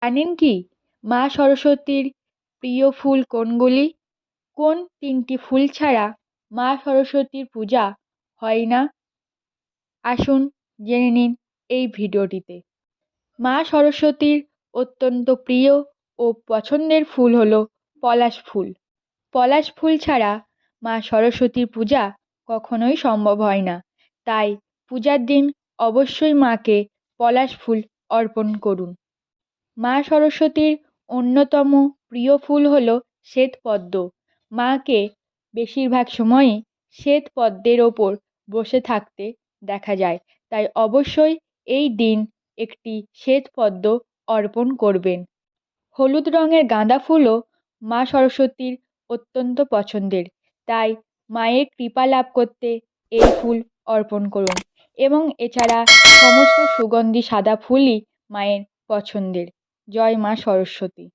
জানেন কি মা সরস্বতীর প্রিয় ফুল কোনগুলি? কোন তিনটি ফুল ছাড়া মা সরস্বতীর পূজা হয় না? আসুন জেনে নিন এই ভিডিওটিতে। মা সরস্বতীর অত্যন্ত প্রিয় ও পছন্দের ফুল হলো পলাশ ফুল। পলাশ ফুল ছাড়া মা সরস্বতীর পূজা কখনোই সম্ভব হয় না। তাই পূজার দিন অবশ্যই মাকে পলাশ ফুল অর্পণ করুন। মা সরস্বতীর অন্যতম প্রিয় ফুল হলো শ্বেতপদ্ম। মাকে বেশিরভাগ সময়ই শ্বেতপদ্মের ওপর বসে থাকতে দেখা যায়। তাই অবশ্যই এই দিন একটি শ্বেতপদ্ম অর্পণ করবেন। হলুদ রঙের গাঁদা ফুলও মা সরস্বতীর অত্যন্ত পছন্দের। তাই মায়ের কৃপা লাভ করতে এই ফুল অর্পণ করুন। এবং এছাড়া সমস্ত সুগন্ধি সাদা ফুলই মায়ের পছন্দের। জয় মা সরস্বতী।